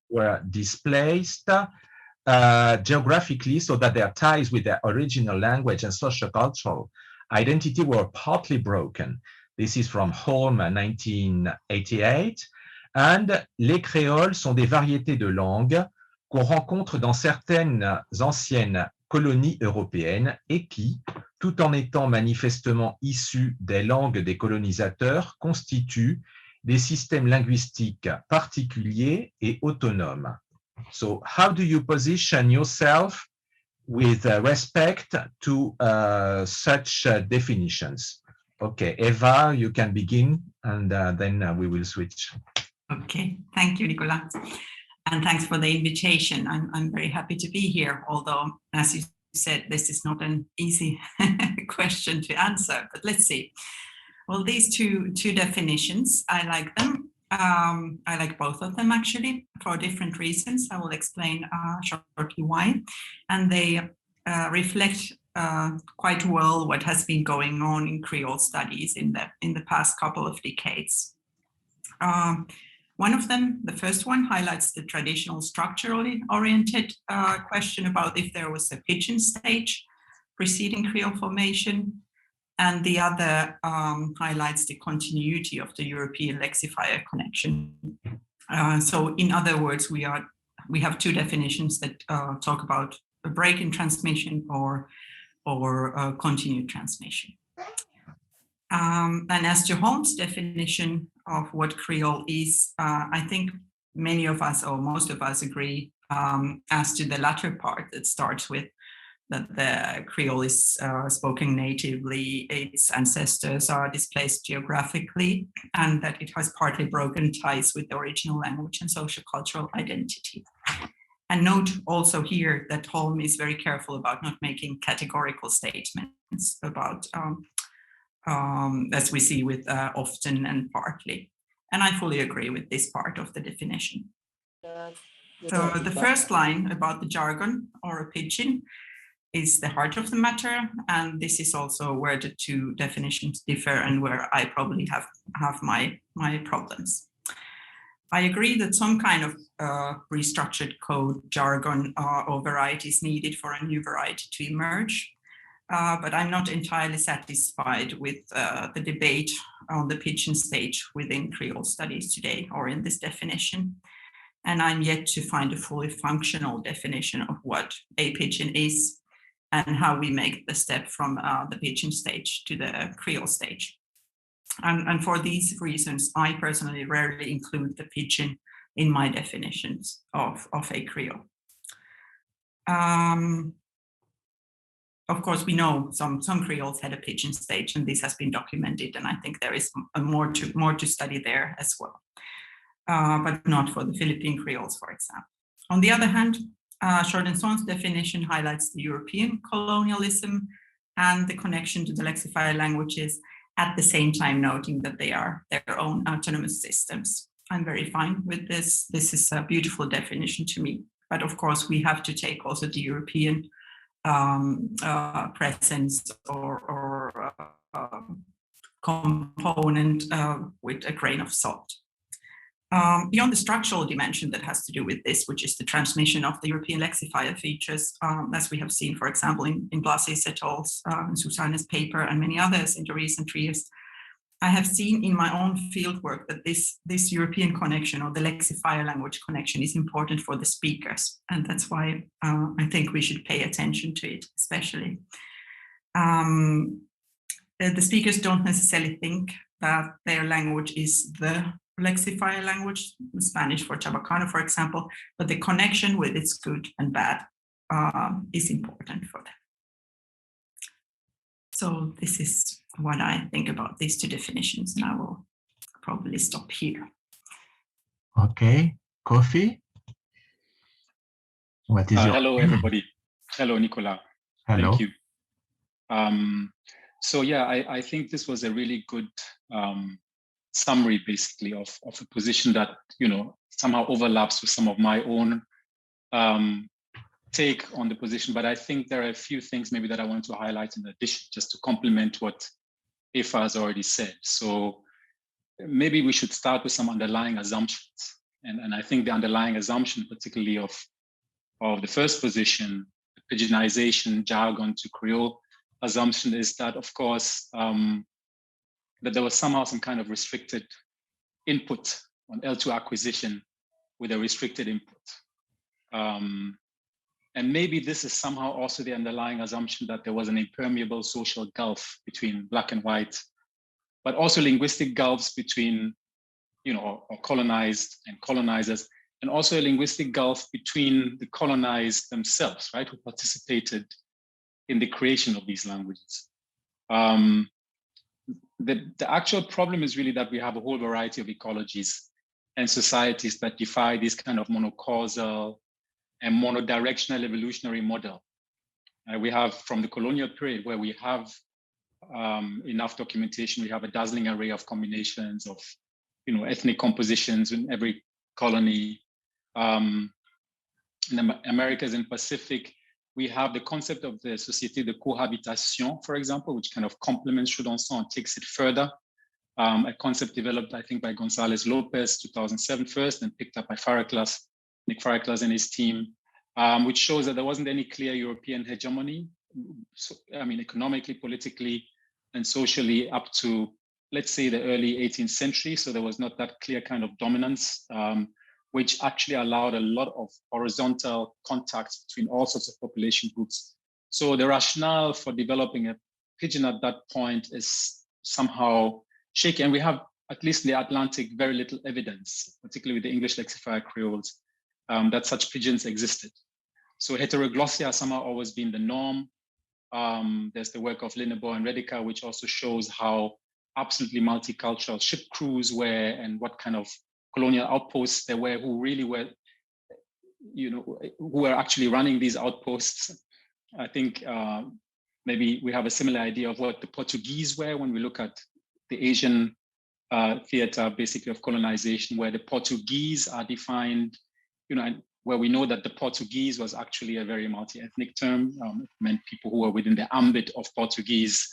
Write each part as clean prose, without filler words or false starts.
were displaced geographically, so that their ties with their original language and sociocultural identity were partly broken. This is from Holm, 1988. And les créoles sont des variétés de langues qu'on rencontre dans certaines anciennes colonies européennes et qui, tout en étant manifestement issues des langues des colonisateurs, constituent des systèmes linguistiques particuliers et autonomes. So, how do you position yourself with respect to such definitions? Okay, Eeva, you can begin, and then we will switch. Okay, thank you, Nicolas. And thanks for the invitation. I'm very happy to be here, although, as you said, this is not an easy question to answer, but let's see. Well, these two definitions, I like them. I like both of them, actually, for different reasons. I will explain shortly why. And they reflect quite well what has been going on in Creole studies in the past couple of decades. One of them, the first one, highlights the traditional structurally oriented question about if there was a pidgin stage preceding Creole formation, and the other highlights the continuity of the European lexifier connection. So in other words, we have two definitions that talk about a break in transmission or continued transmission. And as to Holm's definition of what Creole is, I think many of us, or most of us, agree as to the latter part that starts with that the Creole is spoken natively, its ancestors are displaced geographically, and that it has partly broken ties with the original language and social cultural identity. And note also here that Holm is very careful about not making categorical statements about as we see with often and partly. And I fully agree with this part of the definition. So the first line about the jargon or a pidgin is the heart of the matter. And this is also where the two definitions differ and where I probably have my problems. I agree that some kind of restructured code, jargon, or variety is needed for a new variety to emerge. But I'm not entirely satisfied with the debate on the pidgin stage within Creole studies today or in this definition. And I'm yet to find a fully functional definition of what a pidgin is and how we make the step from the pidgin stage to the Creole stage. And for these reasons, I personally rarely include the pidgin in my definitions of a Creole. Of course, we know some Creoles had a pidgin stage, and this has been documented, and I think there is more to study there as well, but not for the Philippine Creoles, for example. On the other hand, Chordenson's definition highlights the European colonialism and the connection to the lexifier languages, at the same time noting that they are their own autonomous systems. I'm very fine with this. This is a beautiful definition to me. But of course, we have to take also the European presence or component with a grain of salt. Beyond the structural dimension that has to do with this, which is the transmission of the European lexifier features, as we have seen, for example, in Blasé et al.'s Susanne's paper and many others in the recent years, I have seen in my own fieldwork that this European connection or the lexifier language connection is important for the speakers. And that's why I think we should pay attention to it, especially. The speakers don't necessarily think that their language is the lexifier language, Spanish for Chabacano, for example, but the connection with its good and bad is important for them. So this is what I think about these two definitions, and I will probably stop here. Okay, Kofi? What is your... Hello, everybody. Hello, Nicolas. Hello. Thank you. So yeah, I think this was a really good summary, basically, of a position that, somehow overlaps with some of my own take on the position. But I think there are a few things maybe that I want to highlight in addition, just to complement what Eeva has already said. So maybe we should start with some underlying assumptions And I think the underlying assumption, particularly of the first position, the pigeonization jargon to Creole assumption, is that, of course, that there was somehow some kind of restricted input on L2 acquisition with a restricted input. And maybe this is somehow also the underlying assumption that there was an impermeable social gulf between black and white, but also linguistic gulfs between, or colonized and colonizers, and also a linguistic gulf between the colonized themselves, right, who participated in the creation of these languages. The actual problem is really that we have a whole variety of ecologies and societies that defy this kind of monocausal and monodirectional evolutionary model. We have from the colonial period, where we have enough documentation, we have a dazzling array of combinations of ethnic compositions in every colony. In the Americas and Pacific, we have the concept of the Société de Cohabitation, for example, which kind of complements Chudanson and takes it further. A concept developed, I think, by González Lopez, 2007 first, and picked up by Nick Farraklas and his team, which shows that there wasn't any clear European hegemony, so, I mean, economically, politically, and socially up to, let's say, the early 18th century. So there was not that clear kind of dominance, which actually allowed a lot of horizontal contacts between all sorts of population groups. So the rationale for developing a pidgin at that point is somehow shaky. And we have, at least in the Atlantic, very little evidence, particularly with the English lexifier Creoles, that such pidgins existed. So heteroglossia has somehow always been the norm. There's the work of Linnebow and Rediker, which also shows how absolutely multicultural ship crews were and what kind of colonial outposts there were, who really were, who were actually running these outposts. I think maybe we have a similar idea of what the Portuguese were when we look at the Asian theater, basically, of colonization, where the Portuguese are defined, and where we know that the Portuguese was actually a very multi-ethnic term. It meant people who were within the ambit of Portuguese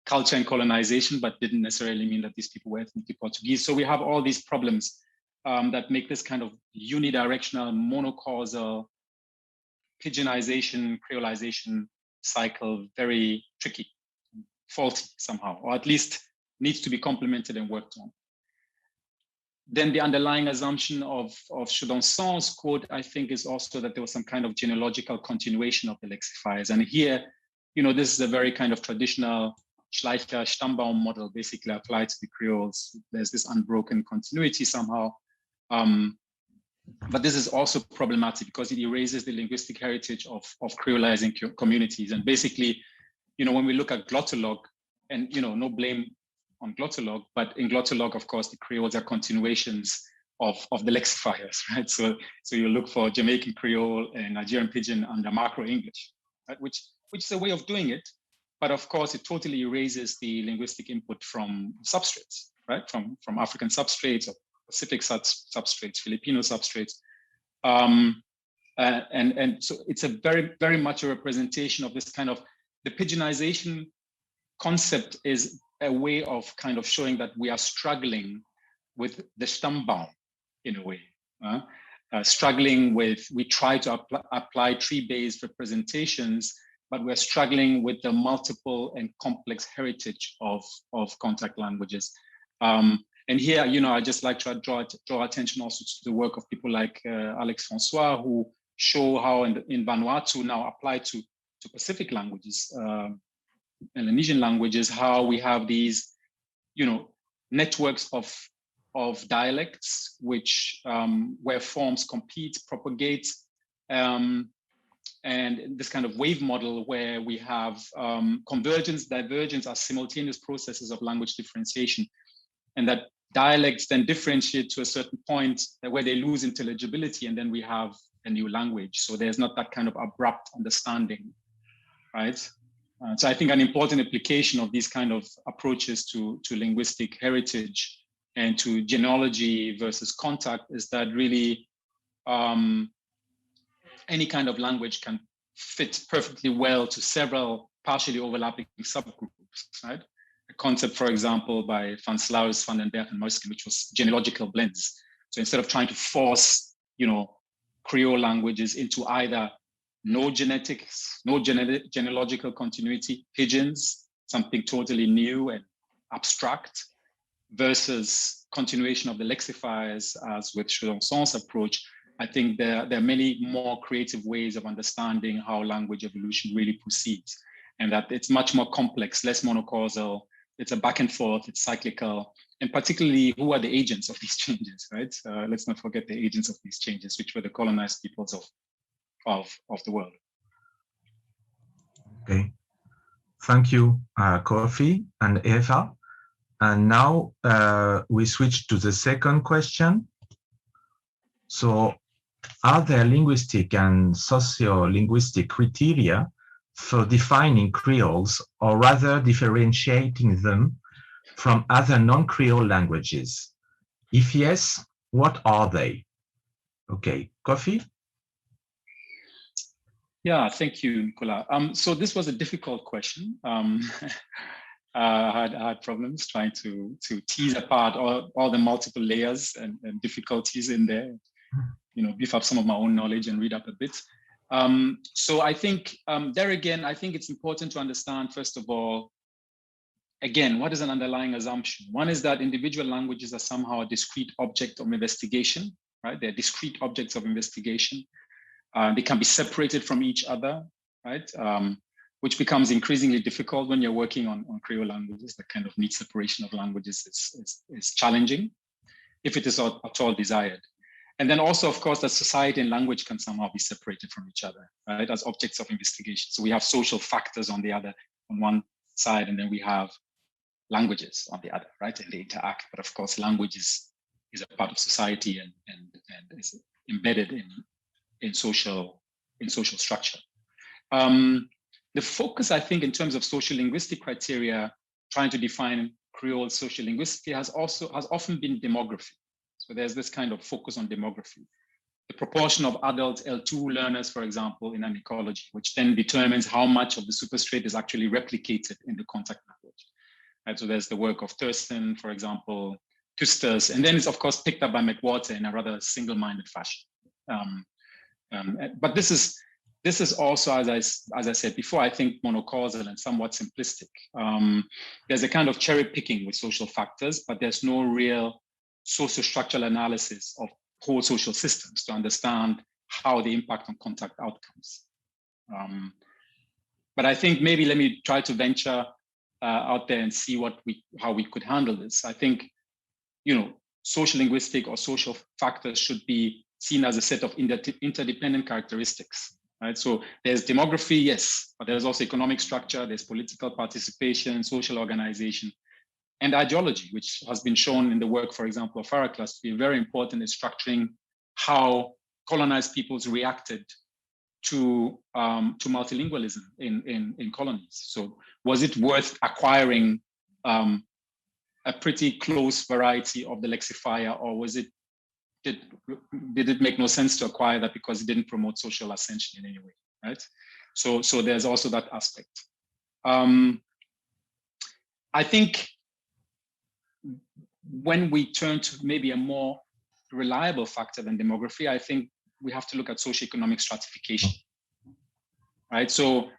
culture and colonization, but didn't necessarily mean that these people were ethnically Portuguese. So we have all these problems that make this kind of unidirectional, monocausal pidginization, creolization cycle very tricky, faulty somehow, or at least needs to be complemented and worked on. Then the underlying assumption of Chudanson's quote, I think, is also that there was some kind of genealogical continuation of the lexifiers. And here, this is a very kind of traditional Schleicher-Stammbaum model, basically applied to the Creoles. There's this unbroken continuity somehow. But this is also problematic because it erases the linguistic heritage of creolizing communities. And basically, when we look at glottolog, and no blame on glottolog, but in glottolog, of course, the Creoles are continuations of the lexifiers, right? So you look for Jamaican Creole and Nigerian Pidgin under macro English, right? Which is a way of doing it, but of course, it totally erases the linguistic input from substrates, right? From African substrates or Pacific substrates, Filipino substrates. And so it's a very, very much a representation of this kind of, the pidginization concept is a way of kind of showing that we are struggling with the Stammbaum in a way. Struggling with, we try to apply tree-based representations, but we're struggling with the multiple and complex heritage of contact languages. And here, I just like to draw attention also to the work of people like Alex Francois, who show how in Vanuatu now applied to Pacific languages, Melanesian languages, how we have these, networks of dialects, which where forms compete, propagate, and this kind of wave model where we have convergence, divergence as simultaneous processes of language differentiation, and that dialects then differentiate to a certain point where they lose intelligibility, and then we have a new language. So there's not that kind of abrupt understanding, right? So I think an important application of these kind of approaches to linguistic heritage and to genealogy versus contact is that really any kind of language can fit perfectly well to several partially overlapping subgroups, right? A concept, for example, by Van Sluis, Van den Berg, and Muysken, which was genealogical blends, So instead of trying to force, Creole languages into either no genealogical continuity, pidgins, something totally new and abstract, versus continuation of the lexifiers, as with Chausson's approach, I think there are many more creative ways of understanding how language evolution really proceeds, and that it's much more complex, less monocausal. It's a back and forth, it's cyclical, and particularly who are the agents of these changes, right? Let's not forget the agents of these changes, which were the colonized peoples of the world. Okay, thank you, Kofi and Eeva. And now we switch to the second question. So, are there linguistic and socio-linguistic criteria for defining Creoles, or rather differentiating them from other non-Creole languages? If yes, what are they? Okay, Kofi? Yeah, thank you, Nicolas. So this was a difficult question. I had problems trying to tease apart all the multiple layers and difficulties in there, beef up some of my own knowledge and read up a bit. So I think there again, I think it's important to understand, first of all, again, what is an underlying assumption? One is that individual languages are somehow a discrete object of investigation, right? They're discrete objects of investigation. They can be separated from each other, right? Which becomes increasingly difficult when you're working on Creole languages. The kind of neat separation of languages is challenging, if it is at all desired. And then also, of course, that society and language can somehow be separated from each other, right, as objects of investigation. So we have social factors on one side, and then we have languages on the other, right, and they interact. But of course, language is a part of society and is embedded in social structure. The focus, I think, in terms of social linguistic criteria, trying to define Creole social linguistically has often been demography. So there's this kind of focus on demography. The proportion of adult L2 learners, for example, in an ecology, which then determines how much of the superstrate is actually replicated in the contact language. Right, so there's the work of Thurston, for example, Tustus, and then it's of course picked up by McWhorter in a rather single-minded fashion. But this is also, as I said before, I think monocausal and somewhat simplistic. There's a kind of cherry picking with social factors, but there's no real socio-structural analysis of whole social systems to understand how they impact on contact outcomes. But I think maybe let me try to venture out there and see how we could handle this. I think, social linguistic or social factors should be seen as a set of interdependent characteristics. Right? So there's demography, yes, but there's also economic structure, there's political participation, social organization, and ideology, which has been shown in the work, for example, of Farraklas to be very important in structuring how colonized peoples reacted to multilingualism in colonies. So was it worth acquiring a pretty close variety of the lexifier, or did it make no sense to acquire that because it didn't promote social ascension in any way, right? So there's also that aspect. I think when we turn to maybe a more reliable factor than demography, I think we have to look at socioeconomic stratification, right? So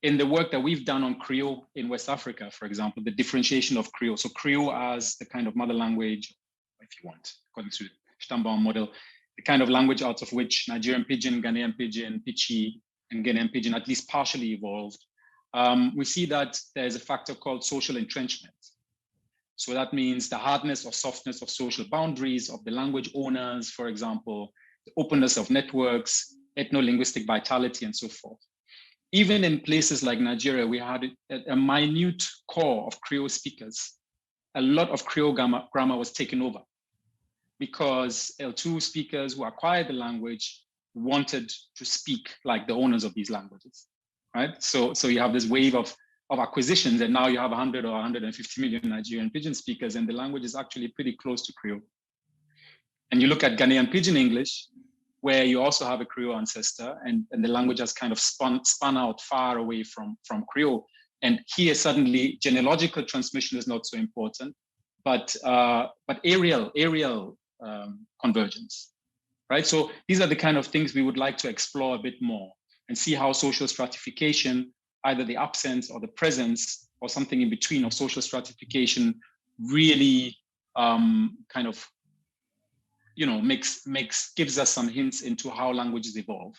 in the work that we've done on Creole in West Africa, for example, the differentiation of Creole. So Creole as the kind of mother language, if you want, according to Stammbaum model, the kind of language out of which Nigerian Pidgin, Ghanaian Pidgin, Pichi, and Ghanaian Pidgin at least partially evolved. We see that there's a factor called social entrenchment. So that means the hardness or softness of social boundaries of the language owners, for example, the openness of networks, ethno-linguistic vitality, and so forth. Even in places like Nigeria, we had a minute core of Creole speakers. A lot of Creole grammar was taken over because L2 speakers who acquired the language wanted to speak like the owners of these languages, right? So you have this wave of acquisitions, and now you have 100 or 150 million Nigerian Pidgin speakers, and the language is actually pretty close to Creole. And you look at Ghanaian Pidgin English, where you also have a Creole ancestor, and the language has kind of spun out far away from Creole. And here suddenly genealogical transmission is not so important, but areal convergence, right? So these are the kind of things we would like to explore a bit more and see how social stratification, either the absence or the presence or something in between of social stratification, really kind of, you know, gives us some hints into how languages evolve.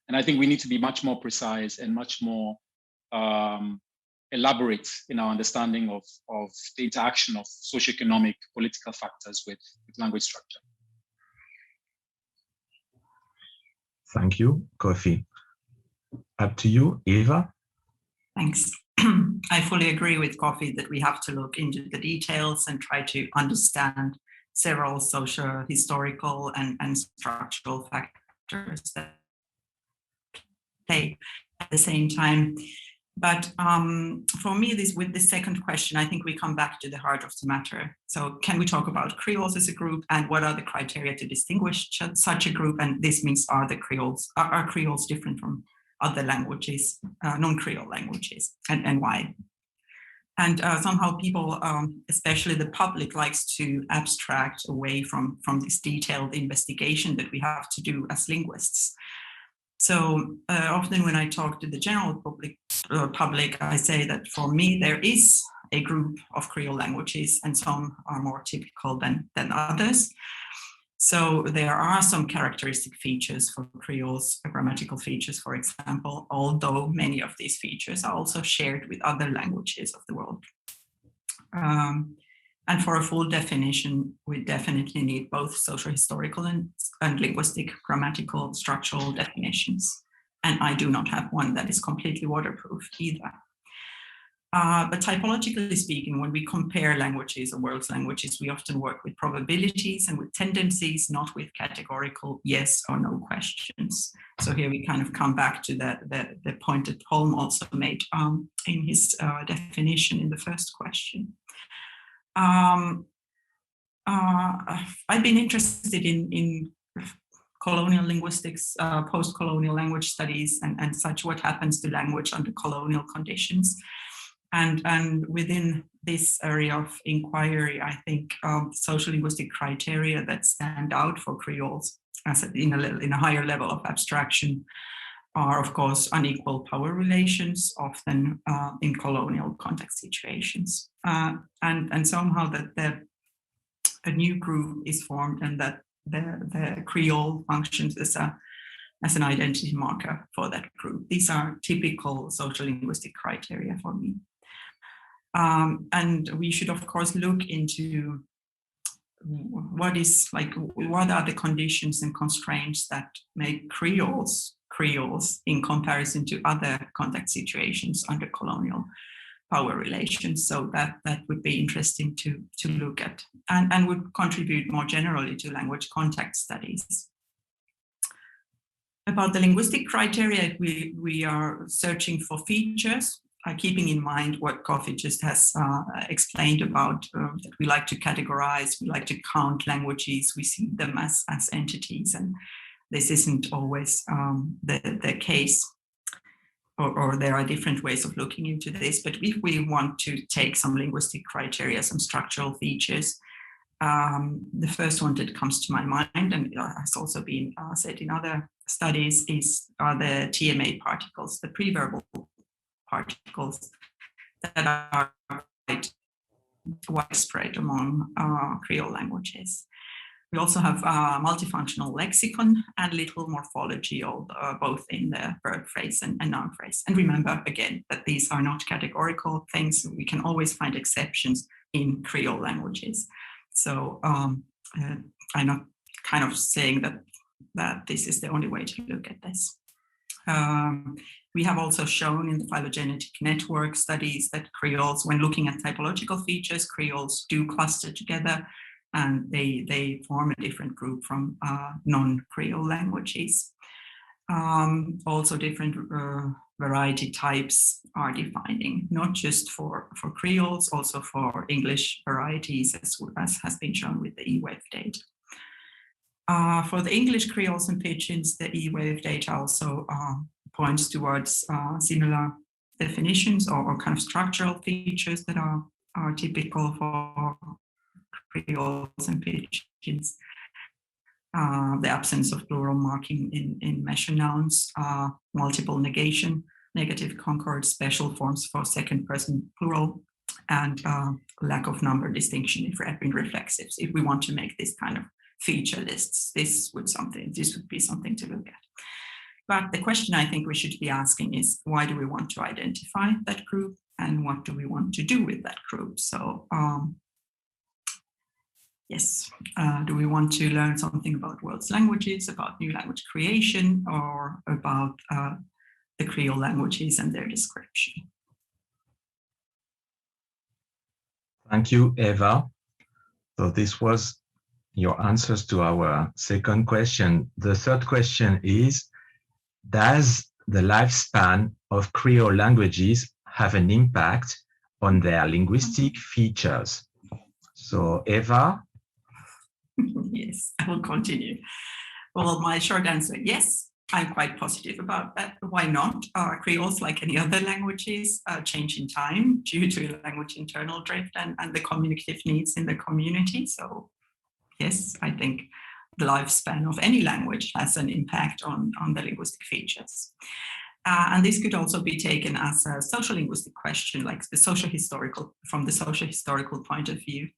And I think we need to be much more precise and much more elaborate in our understanding of the interaction of socioeconomic political factors with language structure. Thank you, Kofi. Up to you, Eeva. Thanks. I fully agree with Kofi that we have to look into the details and try to understand several social, historical, and structural factors that play at the same time. But for me, with the second question, I think we come back to the heart of the matter. So can we talk about Creoles as a group, and what are the criteria to distinguish such a group? And this means, are Creoles different from other languages, non-Creole languages, and why? And somehow people, especially the public, likes to abstract away from this detailed investigation that we have to do as linguists. So often when I talk to the general public, I say that for me, there is a group of Creole languages, and some are more typical than others. So there are some characteristic features for Creoles, grammatical features, for example, although many of these features are also shared with other languages of the world. And for a full definition, we definitely need both social, historical, and linguistic, grammatical, structural definitions. And I do not have one that is completely waterproof either. But typologically speaking, when we compare languages or world's languages, we often work with probabilities and with tendencies, not with categorical yes or no questions. So here we kind of come back to the point that Holm also made in his definition in the first question. I've been interested in colonial linguistics, post-colonial language studies, and such, what happens to language under colonial conditions. And within this area of inquiry, I think social linguistic criteria that stand out for Creoles in a higher level of abstraction are, of course, unequal power relations, often in colonial context situations. And somehow that a new group is formed, and that the Creole functions as an identity marker for that group. These are typical social linguistic criteria for me. And we should, of course, look into what are the conditions and constraints that make Creoles in comparison to other contact situations under colonial power relations. So that would be interesting to look at, and would contribute more generally to language contact studies. About the linguistic criteria, we are searching for features, keeping in mind what Kofi just has explained about that we like to categorize, we like to count languages, we see them as entities, and this isn't always the case, or there are different ways of looking into this. But if we want to take some linguistic criteria, some structural features, the first one that comes to my mind, and has also been said in other studies, are the TMA particles, the preverbal particles that are quite widespread among Creole languages. We also have multifunctional lexicon and little morphology, both in the verb phrase and noun phrase. And remember, again, that these are not categorical things. We can always find exceptions in Creole languages. So I'm not kind of saying that this is the only way to look at this. We have also shown in the phylogenetic network studies that Creoles, when looking at typological features, Creoles do cluster together, and they form a different group from non-Creole languages. Also different variety types are defining, not just for Creoles, also for English varieties, as has been shown with the E-wave data. For the English Creoles and Pidgins, the E-wave data also points towards similar definitions or kind of structural features that are typical for Creoles and Pidgins. the absence of plural marking in measure nouns, multiple negation, negative concord, special forms for second person plural, and lack of number distinction in reflexives. If we want to make this kind of feature lists, this would be something to look at. But the question I think we should be asking is, why do we want to identify that group, and what do we want to do with that group? So yes, do we want to learn something about world's languages, about new language creation, or about the Creole languages and their description? Thank you, Eeva. So this was your answers to our second question. The third question is, does the lifespan of Creole languages have an impact on their linguistic features? So, Eeva? Yes, I will continue. Well, my short answer, yes, I'm quite positive about that. Why not? Creoles, like any other languages, change in time due to language internal drift and the communicative needs in the community. So yes, I think the lifespan of any language has an impact on the linguistic features. And this could also be taken as a social linguistic question, like from the social historical point of view,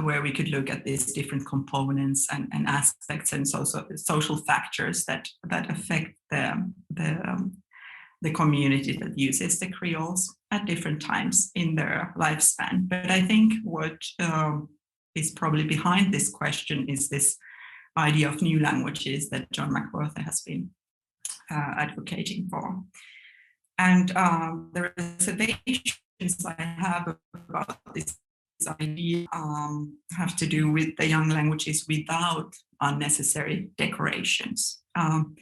where we could look at these different components and aspects and social factors that affect the community that uses the Creoles at different times in their lifespan. But I think what is probably behind this question is this idea of new languages that John McWhorter has been advocating for. And the reservations I have about this idea have to do with the young languages without unnecessary decorations and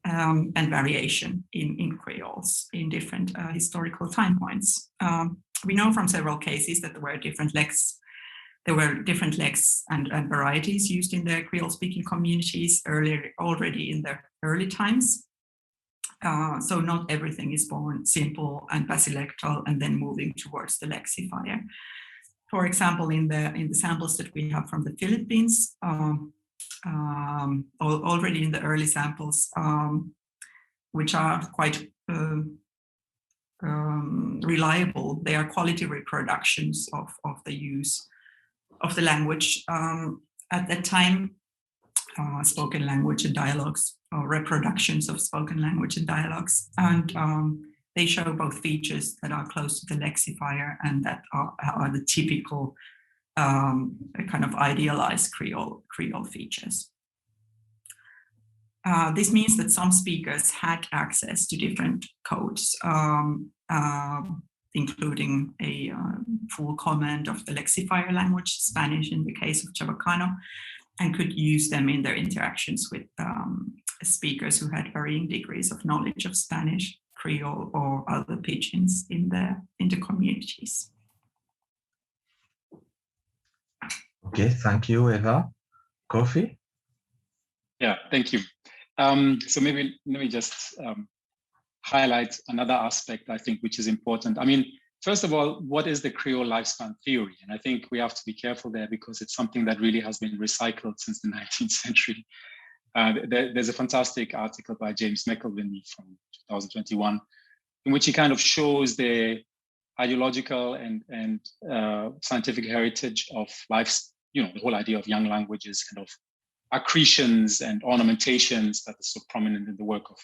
variation in Creoles in different historical time points. We know from several cases that there were different lexes and varieties used in the Creole-speaking communities already in the early times. So not everything is born simple and basilectal and then moving towards the lexifier. For example, in the samples that we have from the Philippines, already in the early samples, which are quite reliable, they are quality reproductions of the use of the language at that time, spoken language and dialogues, or reproductions of spoken language and dialogues. And they show both features that are close to the lexifier and that are the typical kind of idealized Creole features. This means that some speakers had access to different codes, including a full command of the lexifier language, Spanish in the case of Chabacano, and could use them in their interactions with speakers who had varying degrees of knowledge of Spanish, Creole, or other pidgins in the communities. Okay, thank you, Eeva. Kofi? Yeah, thank you. So maybe let me just highlight another aspect, I think, which is important. I mean, first of all, what is the Creole lifespan theory? And I think we have to be careful there because it's something that really has been recycled since the 19th century. There's a fantastic article by James McElveen from 2021, in which he kind of shows the ideological and scientific heritage of life's, the whole idea of young languages, kind of accretions and ornamentations that is so prominent in the work of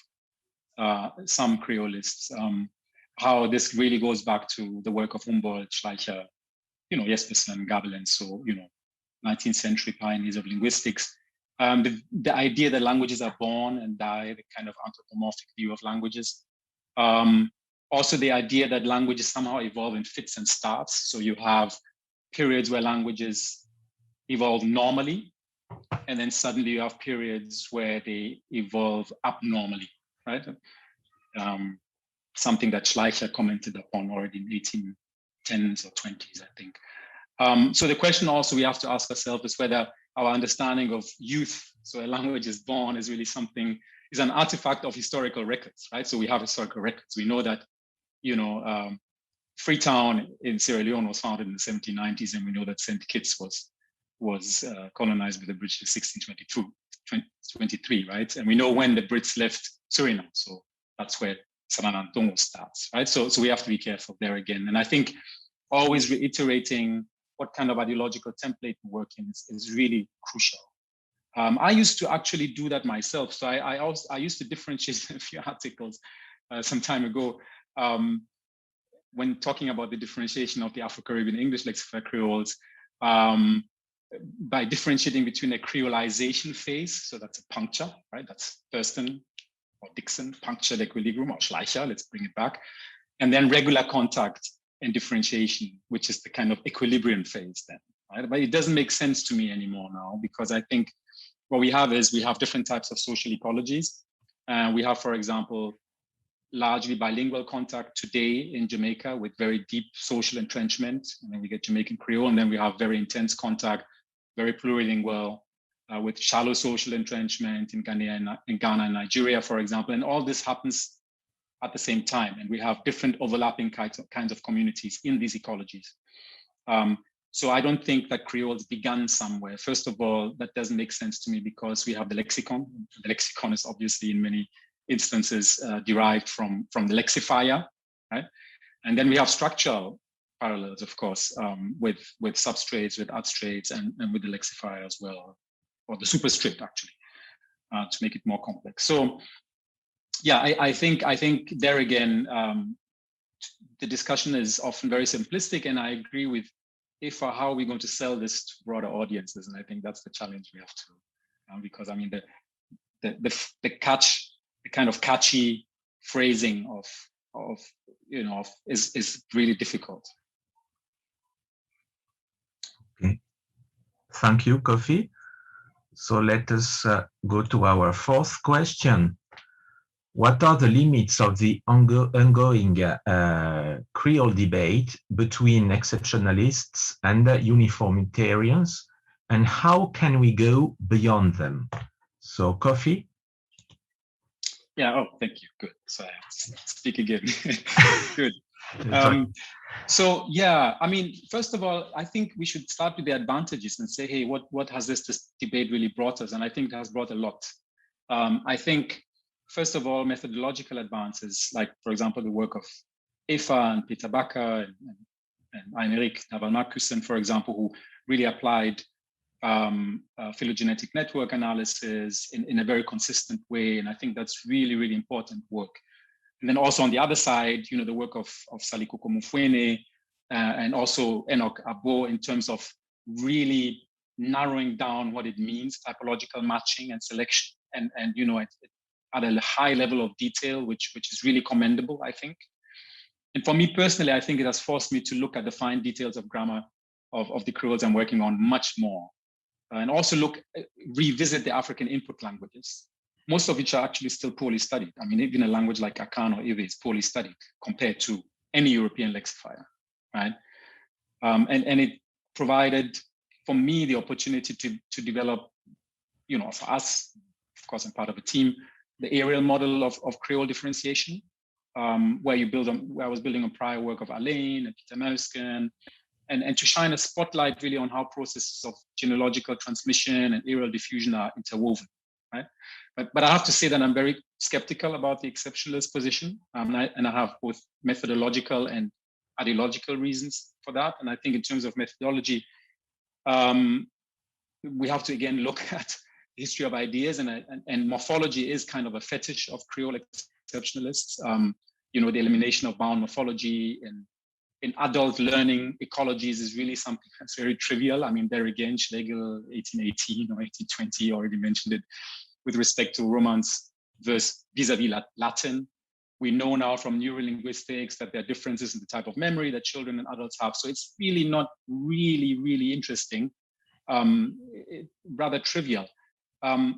some Creolists. How this really goes back to the work of Humboldt, Schleicher, Jespersen, Gabelen, so 19th century pioneers of linguistics. The idea that languages are born and die, the kind of anthropomorphic view of languages. Also the idea that languages somehow evolve in fits and starts. So you have periods where languages evolve normally, and then suddenly you have periods where they evolve abnormally, right? Something that Schleicher commented upon already in 1810s or 20s, I think. So the question also we have to ask ourselves is whether our understanding of youth, so a language is born, is really something, is an artifact of historical records, right? So we have historical records. We know that, Freetown in Sierra Leone was founded in the 1790s, and we know that St. Kitts was was colonized by the British in 1623, right? And we know when the Brits left Suriname, so that's where Saranantongo starts, right? So we have to be careful there again. And I think always reiterating what kind of ideological template we work in is really crucial. I used to actually do that myself. So I used to differentiate a few articles some time ago when talking about the differentiation of the Afro-Caribbean English lexicon Creoles, by differentiating between a creolization phase, so that's a puncture, right? That's Thurston or Dixon, punctured equilibrium, or Schleicher, let's bring it back. And then regular contact and differentiation, which is the kind of equilibrium phase then, right? But it doesn't make sense to me anymore now, because I think what we have is we have different types of social ecologies. We have, for example, largely bilingual contact today in Jamaica with very deep social entrenchment. And then we get Jamaican Creole, and then we have very intense contact, very plurilingual, with shallow social entrenchment in Ghana and Nigeria, for example. And all this happens at the same time. And we have different overlapping kinds of communities in these ecologies. So I don't think that Creoles began somewhere. First of all, that doesn't make sense to me because we have the lexicon. The lexicon is obviously in many instances derived from the lexifier, right? And then we have structural parallels, of course, with substrates, with adstrates, and with the lexifier as well, or the superstrate actually, to make it more complex. So, yeah, I think there again, the discussion is often very simplistic, and I agree with Eeva, how are we going to sell this to broader audiences? And I think that's the challenge we have to, because I mean the kind of catchy phrasing of is really difficult. Okay, thank you, Kofi. So let us go to our fourth question. What are the limits of the ongoing Creole debate between exceptionalists and uniformitarians, and how can we go beyond them? So, Kofi? Yeah, oh, thank you. Good. So I have to speak again. Good. So, yeah, I mean, first of all, I think we should start with the advantages and say, hey, what has this debate really brought us? And I think it has brought a lot. I think, first of all, methodological advances, like, for example, the work of Eeva and Peter Bakker and Heinrich Naval-Markussen, for example, who really applied phylogenetic network analysis in a very consistent way. And I think that's really, really important work. And then also on the other side, the work of Salikoko Mufwene and also Enoch Abo in terms of really narrowing down what it means, typological matching and selection, and at a high level of detail, which is really commendable, I think. And for me personally, I think it has forced me to look at the fine details of grammar of the Creoles I'm working on much more. And also revisit the African input languages, most of which are actually still poorly studied. I mean, even a language like Akan or Eeva is poorly studied compared to any European lexifier, right? And it provided, for me, the opportunity to develop, for us, of course, I'm part of a team, the aerial model of Creole differentiation, where I was building on prior work of Alain and Peter Meusken, and to shine a spotlight really on how processes of genealogical transmission and aerial diffusion are interwoven, right? But I have to say that I'm very skeptical about the exceptionalist position, and I have both methodological and ideological reasons for that. And I think in terms of methodology, we have to again look at the history of ideas, and morphology is kind of a fetish of Creole exceptionalists. The elimination of bound morphology in adult learning ecologies is really something that's very trivial. I mean, there again, Schlegel, 1818 or 1820 already mentioned it with respect to Romance vis-a-vis Latin. We know now from neurolinguistics that there are differences in the type of memory that children and adults have. So it's really not really, really interesting, rather trivial. A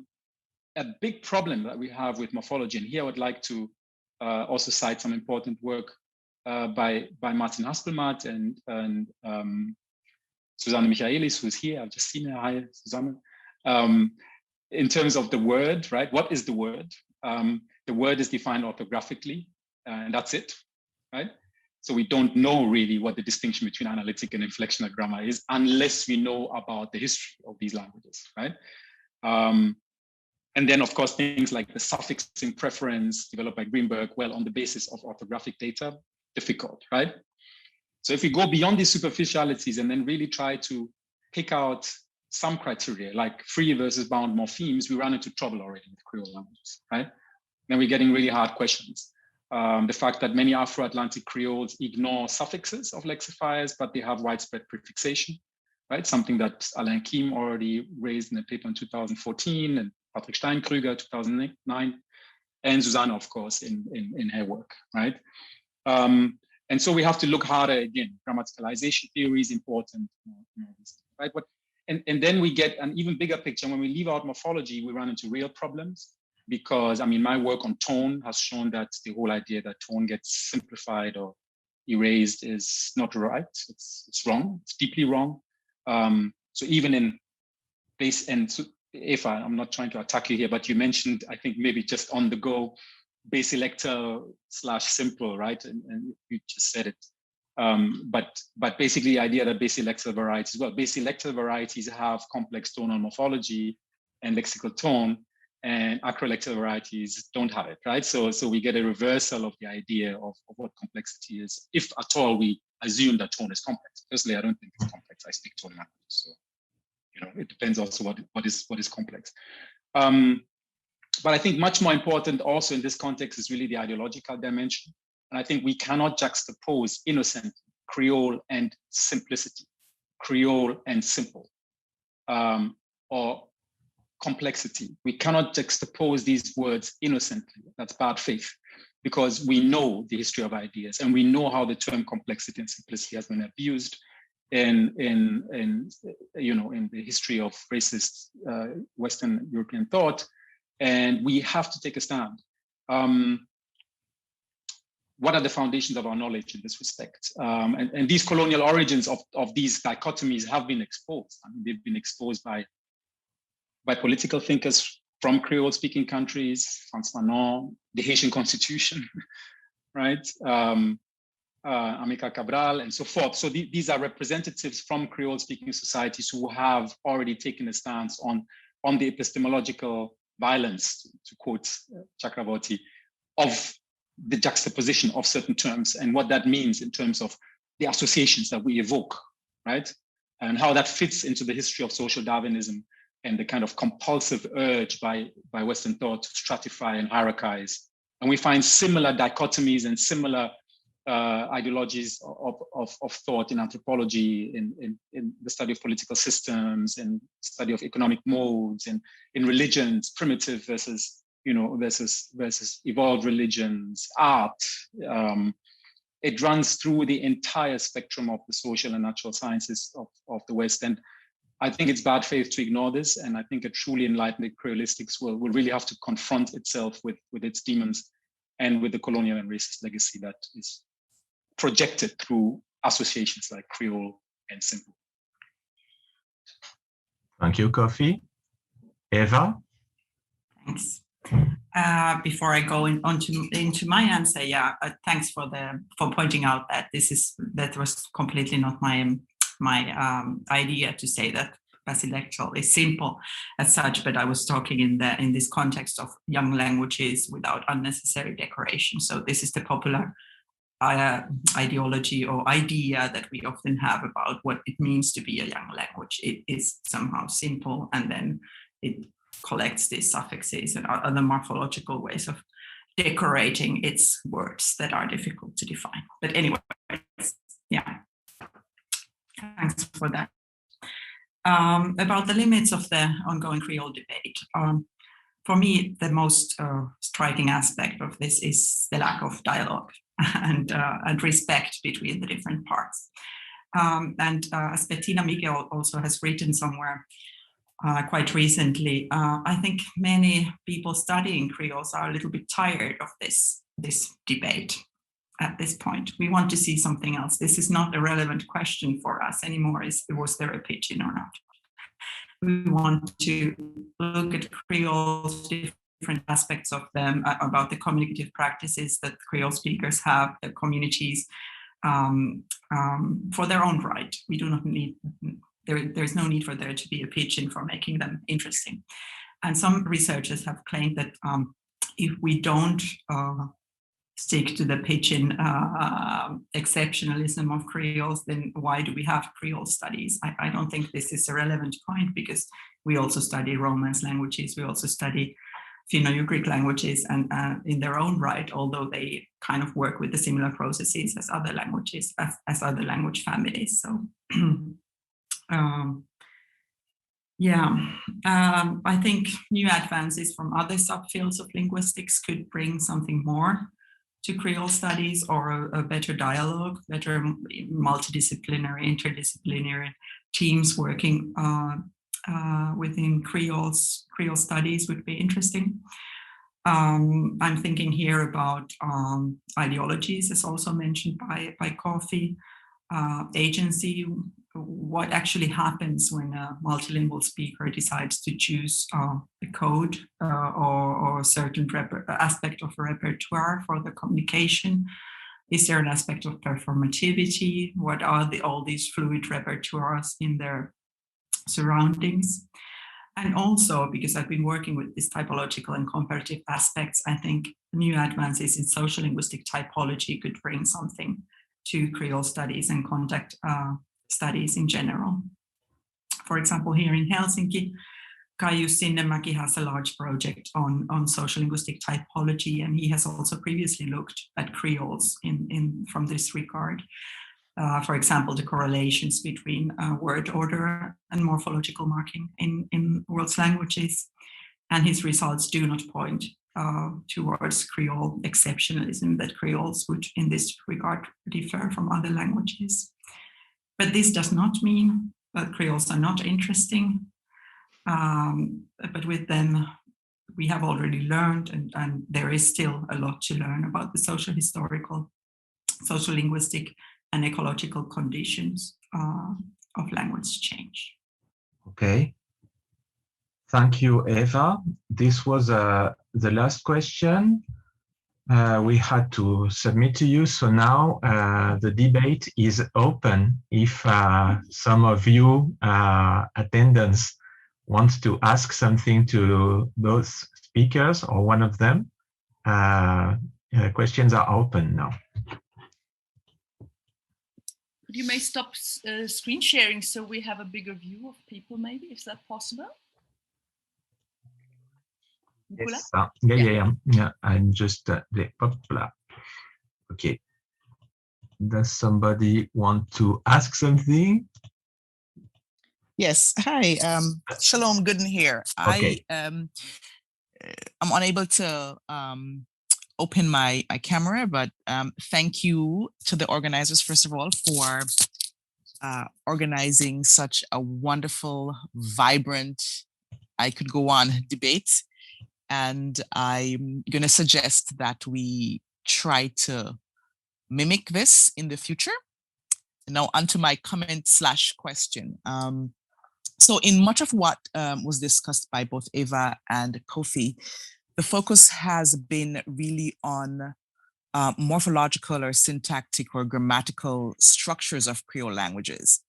big problem that we have with morphology, and here I would like to also cite some important work by Martin Haspelmatt and Susanne Michaelis, who's here. I've just seen her. Hi, Susanne. In terms of the word, right? What is the word? The word is defined orthographically, and that's it, right? So we don't know really what the distinction between analytic and inflectional grammar is unless we know about the history of these languages, right? And then, of course, things like the suffixing preference developed by Greenberg, well, on the basis of orthographic data, difficult, right? So if we go beyond these superficialities and then really try to pick out some criteria, like free versus bound morphemes, we run into trouble already with Creole languages, right? Then we're getting really hard questions. The fact that many Afro-Atlantic Creoles ignore suffixes of lexifiers, but they have widespread prefixation, right? Something that Alain Kim already raised in a paper in 2014, and Patrick Steinkrüger, 2009, and Susanna, of course, in her work, right? And so we have to look harder again. Grammaticalization theory is important, right? But and then we get an even bigger picture. When we leave out morphology, we run into real problems, because I mean, my work on tone has shown that the whole idea that tone gets simplified or erased is not right. It's wrong. It's deeply wrong. So even in base, and so, Eeva, I'm not trying to attack you here, but you mentioned, I think maybe just on the go, base elector / simple, right? And you just said it. But basically the idea that base elector varieties, well, base elector varieties have complex tonal morphology and lexical tone, and acrolectal varieties don't have it, right? So we get a reversal of the idea of what complexity is, if at all we assume that tone is complex. Personally, I don't think it's complex. I speak tone language, so it depends also what is complex. But I think much more important also in this context is really the ideological dimension. And I think we cannot juxtapose innocent Creole and simplicity, Creole and simple, or complexity. We cannot juxtapose these words innocently. That's bad faith, because we know the history of ideas and we know how the term complexity and simplicity has been abused in the history of racist Western European thought, and we have to take a stand. What are the foundations of our knowledge in this respect? And these colonial origins of these dichotomies have been exposed. I mean, they've been exposed by political thinkers from Creole-speaking countries, Frantz Fanon, the Haitian Constitution, right? Amilcar Cabral, and so forth. So these are representatives from Creole-speaking societies who have already taken a stance on the epistemological violence, to quote Chakraborty, of the juxtaposition of certain terms and what that means in terms of the associations that we evoke, right? And how that fits into the history of social Darwinism and the kind of compulsive urge by Western thought to stratify and hierarchize. And we find similar dichotomies and similar ideologies of thought in anthropology, in the study of political systems, and study of economic modes, and in religions, primitive versus evolved religions, art. It runs through the entire spectrum of the social and natural sciences of the West. And I think it's bad faith to ignore this. And I think a truly enlightened Creolistics will really have to confront itself with its demons and with the colonial and racist legacy that is projected through associations like Creole and simple. Thank you, Kofi. Eeva? Thanks. Before I go into my answer, thanks for pointing out that that was completely not my idea to say that basilectal is simple as such, but I was talking in this context of young languages without unnecessary decoration. So this is the popular ideology or idea that we often have about what it means to be a young language. It is somehow simple, and then it collects these suffixes and other morphological ways of decorating its words that are difficult to define. But anyway, yeah, thanks for that. About the limits of the ongoing Creole debate, for me, the most striking aspect of this is the lack of dialogue and respect between the different parts. As Bettina Miguel also has written somewhere quite recently, I think many people studying Creoles are a little bit tired of this debate at this point. We want to see something else. This is not a relevant question for us anymore. Was there a pidgin or not? We want to look at Creoles, different aspects of them, about the communicative practices that Creole speakers have, the communities, for their own right. We do not need, there's no need for there to be a pidgin for making them interesting. And some researchers have claimed that if we don't stick to the pidgin exceptionalism of Creoles, then why do we have Creole studies? I don't think this is a relevant point, because we also study Romance languages, we also study Finno-Ugric languages, and in their own right, although they kind of work with the similar processes as other languages, as other language families. So I think new advances from other subfields of linguistics could bring something more to Creole studies, or a better dialogue, better multidisciplinary, interdisciplinary teams working within Creole studies would be interesting. I'm thinking here about ideologies, as also mentioned by Kofi, agency, what actually happens when a multilingual speaker decides to choose a code or a certain aspect of a repertoire for the communication. Is there an aspect of performativity? What are all these fluid repertoires in their surroundings? And also, because I've been working with these typological and comparative aspects, I think new advances in social linguistic typology could bring something to Creole studies and contact studies in general. For example, here in Helsinki, Kaiju Sinnemäki has a large project on social linguistic typology, and he has also previously looked at Creoles from this regard. For example, the correlations between word order and morphological marking in world's languages. And his results do not point towards Creole exceptionalism, that Creoles would in this regard differ from other languages. But this does not mean that Creoles are not interesting, but with them we have already learned, and there is still a lot to learn about the social historical, social linguistic and ecological conditions of language change. Okay. Thank you, Eeva. This was the last question we had to submit to you. So now the debate is open. If some of you attendants want to ask something to those speakers or one of them, questions are open now. You may stop screen sharing so we have a bigger view of people, maybe. Is that possible? Yes. Yeah. I'm just okay. Does somebody want to ask something? Yes. Hi. Shalom. Gooden here. Okay. I'm unable to open my camera, but thank you to the organizers, first of all, for organizing such a wonderful, vibrant, I could go on debate. And I'm going to suggest that we try to mimic this in the future. Now, onto my comment/question. So in much of what was discussed by both Eeva and Kofi, the focus has been really on morphological or syntactic or grammatical structures of Creole languages.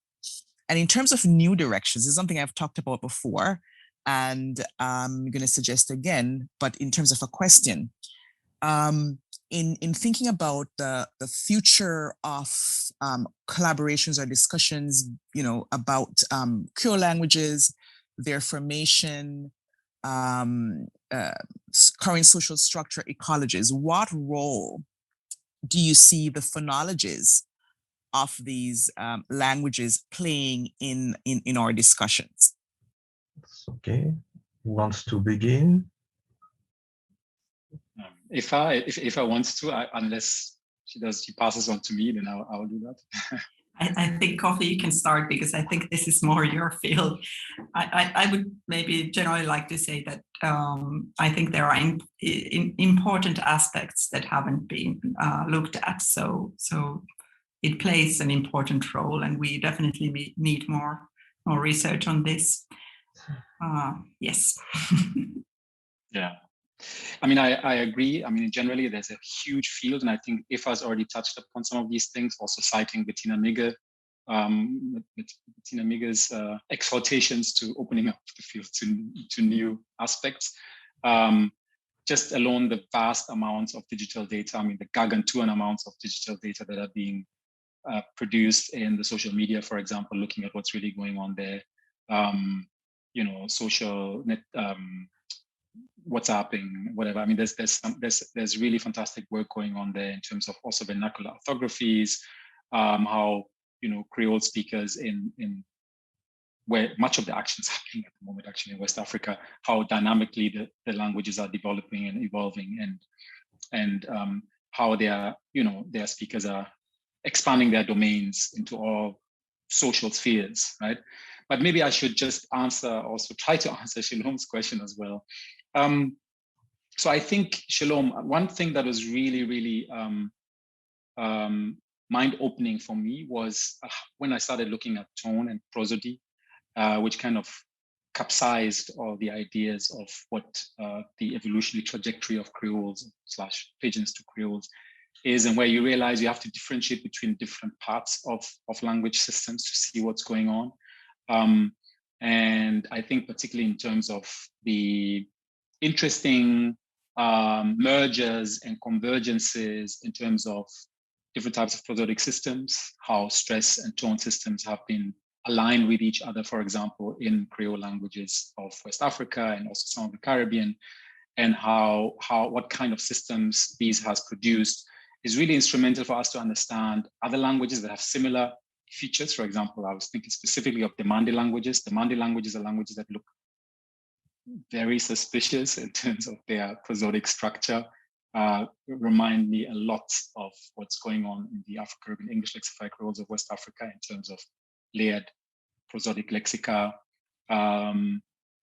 And in terms of new directions, this is something I've talked about before, and I'm going to suggest again, but in terms of a question, in thinking about the future of collaborations or discussions, about Creole languages, their formation, current social structure, ecologies, what role do you see the phonologies of these languages playing in our discussions? Okay, who wants to begin? If I wants to, unless she passes on to me, then I'll do that. I think, Kofi, you can start, because I think this is more your field. I would maybe generally like to say that I think there are important aspects that haven't been looked at. So it plays an important role, and we definitely need more research on this. Yes. Yeah. I mean, I agree. I mean, generally, there's a huge field, and I think Eeva's already touched upon some of these things, also citing Bettina Migge, Bettina Migge's exhortations to opening up the field to new aspects. Just alone the vast amounts of digital data, I mean, the gargantuan amounts of digital data that are being produced in the social media, for example, looking at what's really going on there. You know, social net, WhatsApping, whatever. I mean, there's really fantastic work going on there in terms of also vernacular orthographies, how, you know, Creole speakers in where much of the action is happening at the moment, actually in West Africa, how dynamically the languages are developing and evolving, and how their speakers are expanding their domains into all social spheres, right? But maybe I should just try to answer Shalom's question as well. So I think, Shalom, one thing that was really, really mind-opening for me was when I started looking at tone and prosody, which kind of capsized all the ideas of what the evolutionary trajectory of Creoles / pigeons to Creoles is, and where you realize you have to differentiate between different parts of language systems to see what's going on. And I think particularly in terms of the interesting mergers and convergences in terms of different types of prosodic systems, how stress and tone systems have been aligned with each other, for example, in Creole languages of West Africa and also some of the Caribbean, and what kind of systems these has produced is really instrumental for us to understand other languages that have similar features. For example, I was thinking specifically of Demanding languages. Demanding languages are languages that look very suspicious in terms of their prosodic structure. Remind me a lot of what's going on in the Afro-Caribbean English lexified Creoles of West Africa in terms of layered prosodic lexica,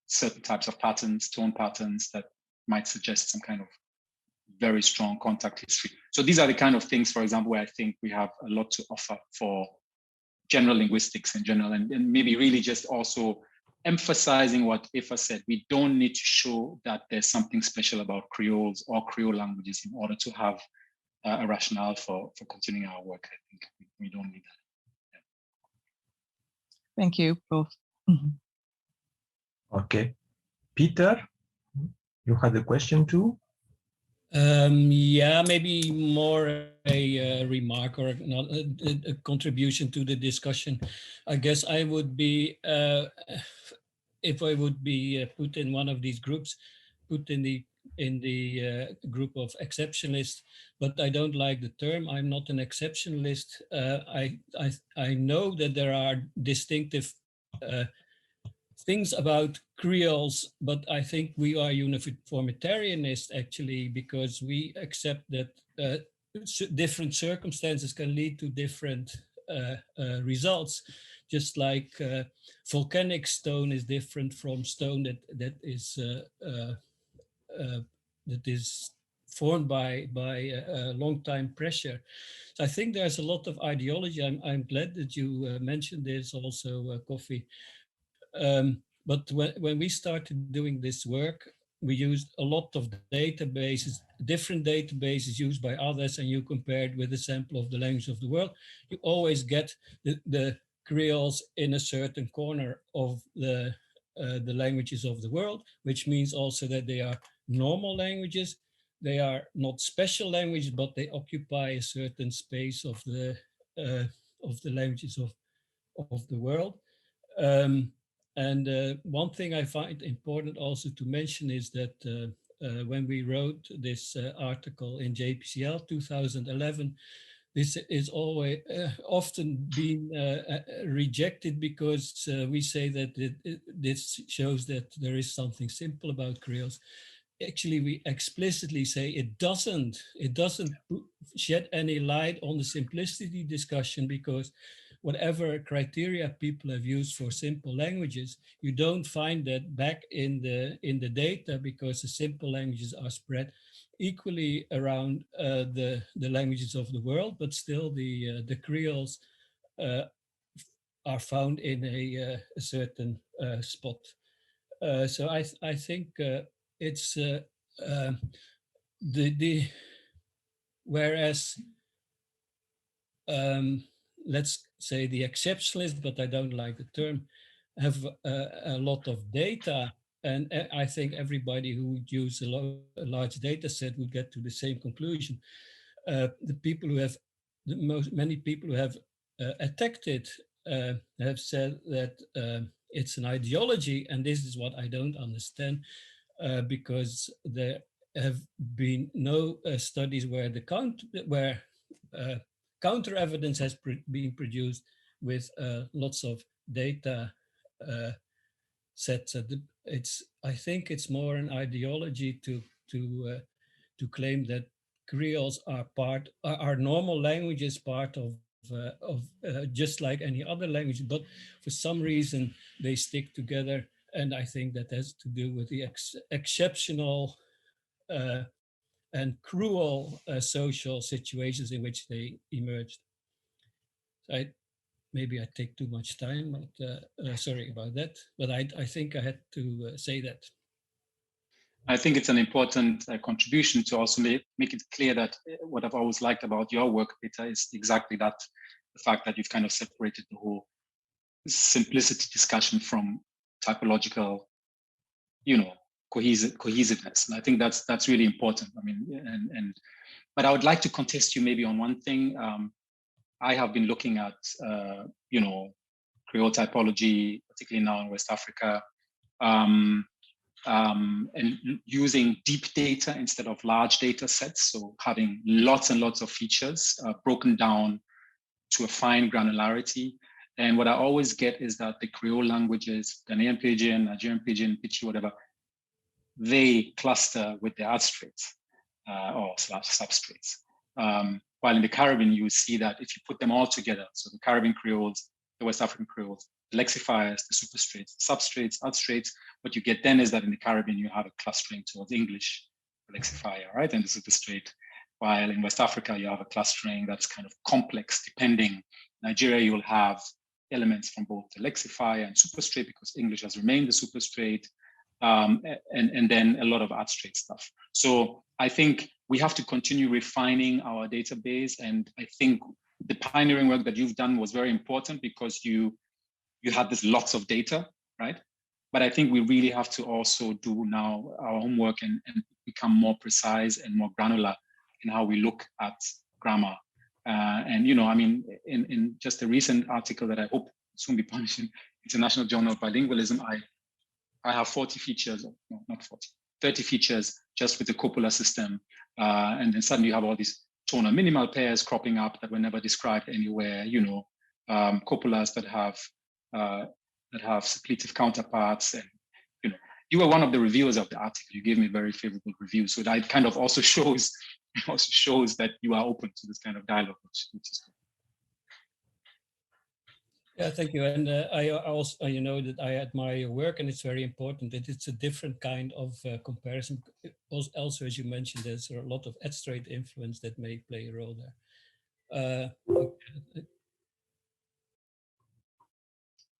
certain types of patterns, tone patterns that might suggest some kind of very strong contact history. So these are the kind of things, for example, where I think we have a lot to offer for general linguistics in general, and maybe really just also emphasizing what Eeva said. We don't need to show that there's something special about Creoles or Creole languages in order to have a rationale for continuing our work. I think we don't need that. Thank you both. Okay. Peter, you had a question too? Yeah, maybe more a remark or not a contribution to the discussion. I guess I would be, if I would be put in one of these groups, put in the group of exceptionalists, but I don't like the term. I'm not an exceptionalist. I know that there are distinctive things about Creoles, but I think we are uniformitarianists actually, because we accept that different circumstances can lead to different results. Just like volcanic stone is different from stone that is formed by long time pressure. So I think there's a lot of ideology. I'm glad that you mentioned this also, Kofi. But when we started doing this work, we used a lot of databases, different databases used by others, and you compared with a sample of the language of the world, you always get the Creoles in a certain corner of the languages of the world, which means also that they are normal languages. They are not special languages, but they occupy a certain space of the languages of the world. And one thing I find important also to mention is that when we wrote this article in JPCL 2011, this is always often been rejected because we say that this shows that there is something simple about Creoles. Actually, we explicitly say it doesn't shed any light on the simplicity discussion, because whatever criteria people have used for simple languages, you don't find that back in the data, because the simple languages are spread equally around the languages of the world, but still the Creoles are found in a certain spot. So I think it's whereas let's say the exceptionalists, but I don't like the term, have a lot of data, and I think everybody who would use a large data set would get to the same conclusion. The people who have many people who have attacked it have said that it's an ideology, and this is what I don't understand, because there have been no studies where the counter evidence has been produced with lots of data sets. I think it's more an ideology to claim that Creoles are normal languages, part of just like any other language, but for some reason they stick together, and I think that has to do with the exceptional and cruel social situations in which they emerged. Maybe I take too much time, but sorry about that. But I think I had to say that. I think it's an important contribution to also make it clear that what I've always liked about your work, Peter, is exactly that, the fact that you've kind of separated the whole simplicity discussion from typological, cohesiveness. And I think that's really important. I mean, but I would like to contest you maybe on one thing. I have been looking at, Creole typology, particularly now in West Africa, and using deep data instead of large data sets. So having lots and lots of features broken down to a fine granularity. And what I always get is that the Creole languages, Ghanaian Pidgin, Nigerian Pidgin, Pichi, whatever, they cluster with the adstrates or substrates. While in the Caribbean, you see that if you put them all together, so the Caribbean Creoles, the West African Creoles, the lexifiers, the superstrates, substrates, adstrates, what you get then is that in the Caribbean, you have a clustering towards English, the lexifier, right? And the superstrate. While in West Africa, you have a clustering that's kind of complex, depending. Nigeria, you'll have elements from both the lexifier and superstrate, because English has remained the superstrate, and then a lot of adstrate stuff. So I think we have to continue refining our database. And I think the pioneering work that you've done was very important, because you had this lots of data, right? But I think we really have to also do now our homework and become more precise and more granular in how we look at grammar. And, I mean, in just a recent article that I hope will soon be published in International Journal of Bilingualism, I have 40 features, no, not 40, 30 features just with the copula system. And then suddenly you have all these tonal minimal pairs cropping up that were never described anywhere, copulas that have suppletive counterparts. And, you were one of the reviewers of the article. You gave me very favorable reviews. So that kind of also shows that you are open to this kind of dialogue, which is good. Yeah, thank you. And I also, that I admire your work, and it's very important that it's a different kind of comparison. Also, as you mentioned, there's a lot of adstrate influence that may play a role there.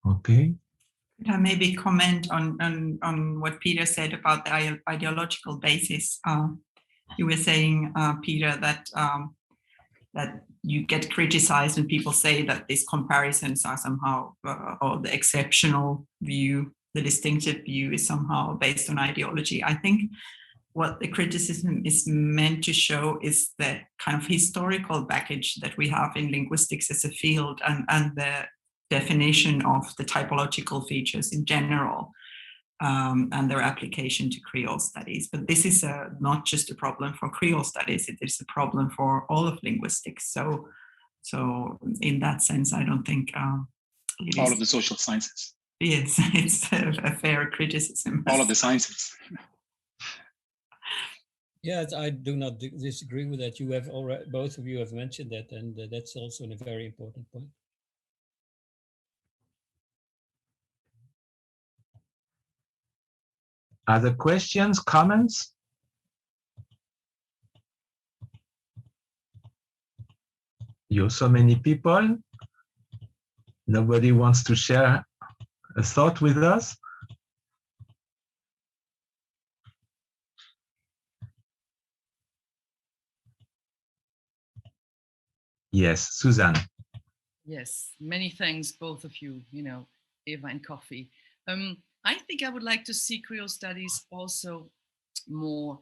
Okay. Could I maybe comment on what Peter said about the ideological basis? You were saying, Peter, that you get criticized when people say that these comparisons are somehow, or the exceptional view, the distinctive view is somehow based on ideology. I think what the criticism is meant to show is the kind of historical baggage that we have in linguistics as a field, and the definition of the typological features in general, and their application to Creole studies. But this is not just a problem for Creole studies, it is a problem for all of linguistics. So in that sense, I don't think all of the social sciences. Yes, it's a fair criticism. All of the sciences. Yes, I do not disagree with that. You have already, both of you have mentioned that, and that's also a very important point. Other questions, comments? You're so many people. Nobody wants to share a thought with us. Yes, Suzanne. Yes, many thanks, both of you, Eeva and Kofi. I think I would like to see Creole studies also more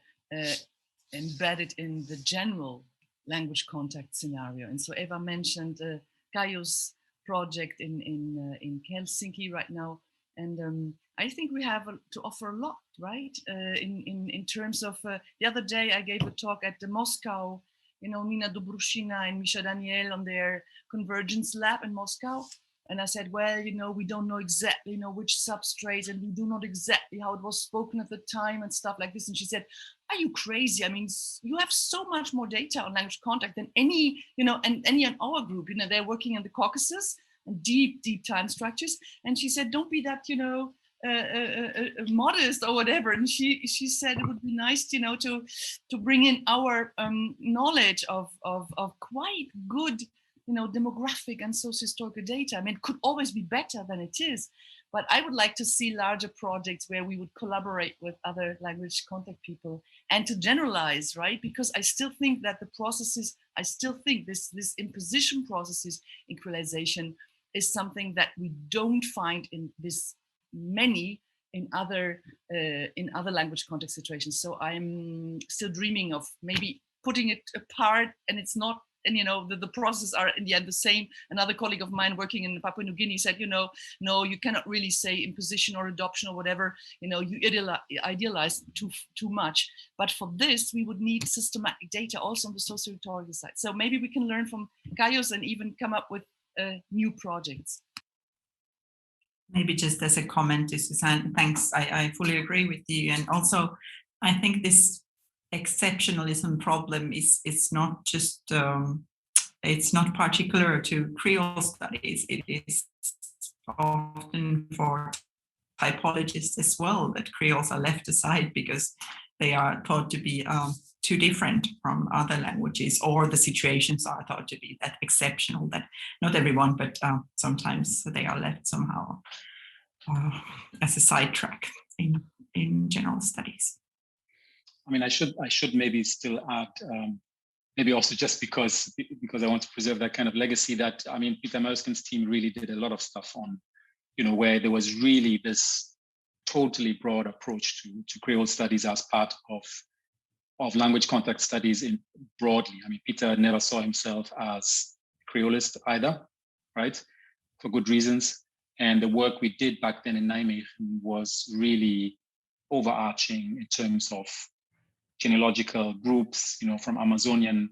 embedded in the general language contact scenario. And so Eeva mentioned Kayo's project in Helsinki right now. And I think we have to offer a lot, right? In terms of, the other day I gave a talk at the Moscow, Nina Dobrushina and Misha Daniel on their convergence lab in Moscow. And I said, well, we don't know exactly, which substrates, and we do not exactly how it was spoken at the time and stuff like this. And she said, are you crazy? I mean, you have so much more data on language contact than any, and any in our group, they're working in the Caucasus and deep time structures. And she said, don't be that, modest or whatever. And she said it would be nice, to bring in our knowledge of quite good, demographic and socio-historical data. I mean, it could always be better than it is, but I would like to see larger projects where we would collaborate with other language contact people and to generalize, right? Because I still think that the processes, this imposition processes in creolization is something that we don't find in this many in other language context situations. So I'm still dreaming of maybe putting it apart, and it's not, and the processes are in the end the same. Another colleague of mine working in Papua New Guinea said, no, you cannot really say imposition or adoption or whatever, you idealize too much. But for this, we would need systematic data also on the socio-rhetorical side. So maybe we can learn from Kaios and even come up with new projects. Maybe just as a comment to Suzanne, thanks. I fully agree with you. And also, I think this exceptionalism problem is not just it's not particular to Creole studies. It is often for typologists as well that Creoles are left aside because they are thought to be too different from other languages, or the situations are thought to be that exceptional that not everyone, but sometimes they are left somehow as a sidetrack in general studies. I mean, I should maybe still add, maybe also just because I want to preserve that kind of legacy, that, I mean, Peter Merskin's team really did a lot of stuff on, where there was really this totally broad approach to Creole studies as part of language contact studies broadly. I mean, Peter never saw himself as Creolist either, right? For good reasons. And the work we did back then in Nijmegen was really overarching in terms of genealogical groups, from Amazonian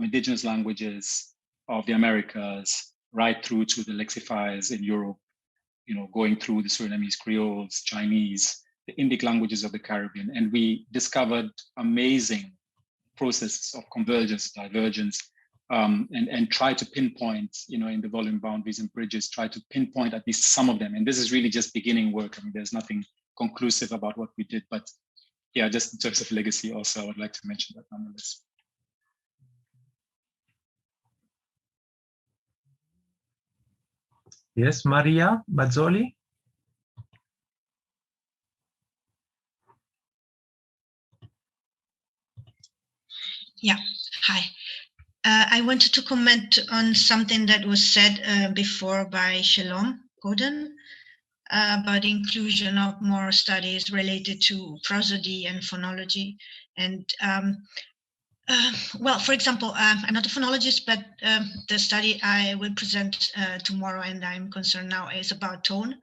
indigenous languages of the Americas right through to the lexifiers in Europe, going through the Surinamese Creoles, Chinese, the Indic languages of the Caribbean. And we discovered amazing processes of convergence, divergence, and try to pinpoint, in the volume boundaries and bridges, try to pinpoint at least some of them. And this is really just beginning work. I mean, there's nothing conclusive about what we did, but yeah, just in terms of legacy also, I would like to mention that nonetheless. Yes, Maria Mazzoli. Yeah, hi. I wanted to comment on something that was said before by Shalom Godin about the inclusion of more studies related to prosody and phonology. And well, for example, I'm not a phonologist, but the study I will present tomorrow, and I'm concerned now, is about tone.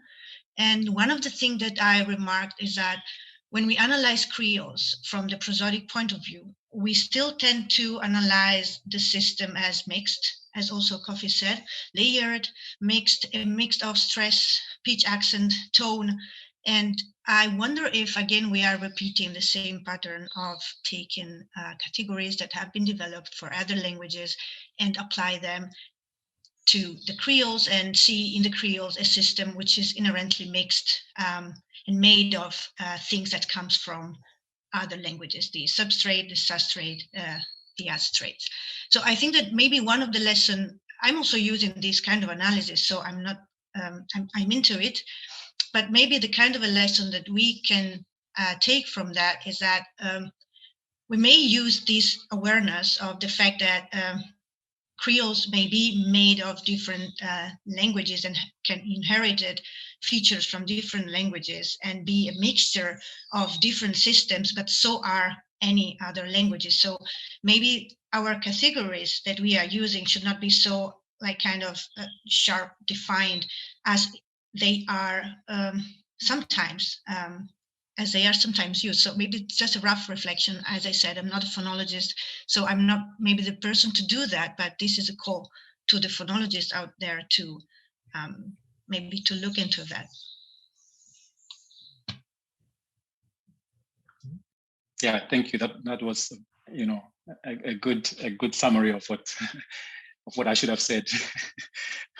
And one of the things that I remarked is that when we analyze Creoles from the prosodic point of view, we still tend to analyze the system as mixed, as also Kofi said, layered, mixed, a mix of stress, pitch, accent, tone. And I wonder if, again, we are repeating the same pattern of taking categories that have been developed for other languages and apply them to the Creoles and see in the Creoles a system which is inherently mixed and made of things that comes from other languages, the substrate, the substrate, the adstrate. So I think that maybe one of the lessons, I'm also using this kind of analysis, so I'm not, I'm into it, but maybe the kind of a lesson that we can take from that is that we may use this awareness of the fact that Creoles may be made of different languages and can inherit features from different languages and be a mixture of different systems, but so are any other languages. So maybe our categories that we are using should not be so like kind of sharp defined as they are sometimes used. So maybe it's just a rough reflection. As I said, I'm not a phonologist, so I'm not maybe the person to do that, but this is a call to the phonologists out there to maybe to look into that. Yeah, thank you. That was, you know, a good summary of what of what I should have said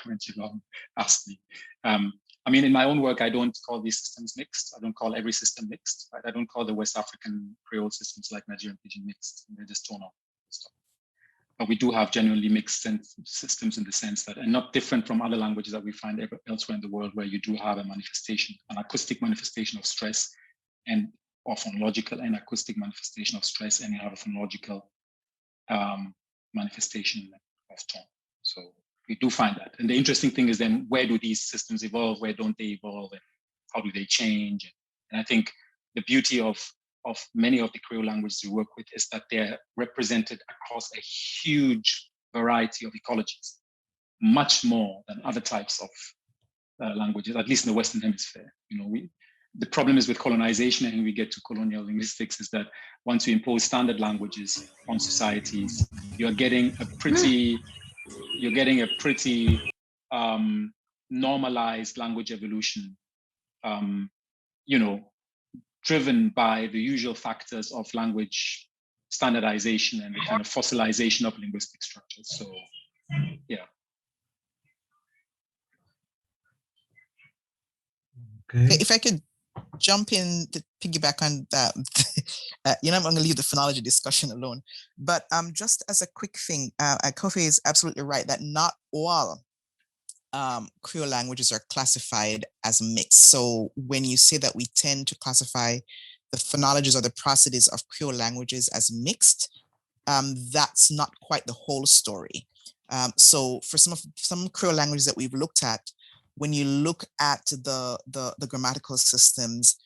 when you asked me. I mean, in my own work, I don't call these systems mixed. I don't call every system mixed. Right? I don't call the West African Creole systems like Nigerian Pidgin mixed. They're just torn off. But we do have genuinely mixed systems in the sense that, and not different from other languages that we find elsewhere in the world, where you do have a manifestation, an acoustic manifestation of stress, and or phonological and acoustic manifestation of stress, and you have a phonological manifestation of tone. So we do find that. And the interesting thing is then, where do these systems evolve? Where don't they evolve? And how do they change? And I think the beauty of many of the Creole languages we work with is that they're represented across a huge variety of ecologies, much more than other types of languages, at least in the Western Hemisphere. You know, the problem is with colonization, and we get to colonial linguistics, is that once you impose standard languages on societies, you're getting a pretty normalized language evolution, you know, driven by the usual factors of language standardization and the kind of fossilization of linguistic structures. So, yeah. Okay. If I could jump in to piggyback on that, you know, I'm going to leave the phonology discussion alone. But just as a quick thing, Kofi is absolutely right that not all Creole languages are classified as mixed. So when you say that we tend to classify the phonologies or the prosodies of Creole languages as mixed, that's not quite the whole story. So for some Creole languages that we've looked at, when you look at the grammatical systems,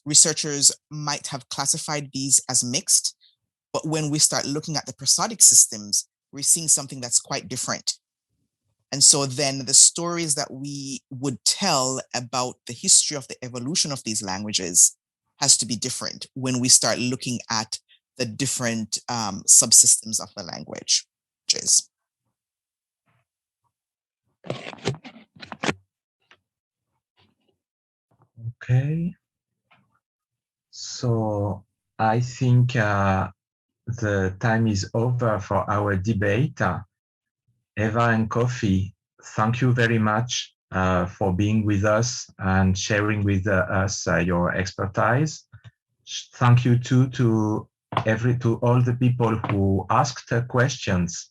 researchers might have classified these as mixed, but when we start looking at the prosodic systems, we're seeing something that's quite different. And so then the stories that we would tell about the history of the evolution of these languages has to be different when we start looking at the different subsystems of the language. Okay. So I think the time is over for our debate. Eeva and Kofi, thank you very much for being with us and sharing with us your expertise. Thank you too to all the people who asked questions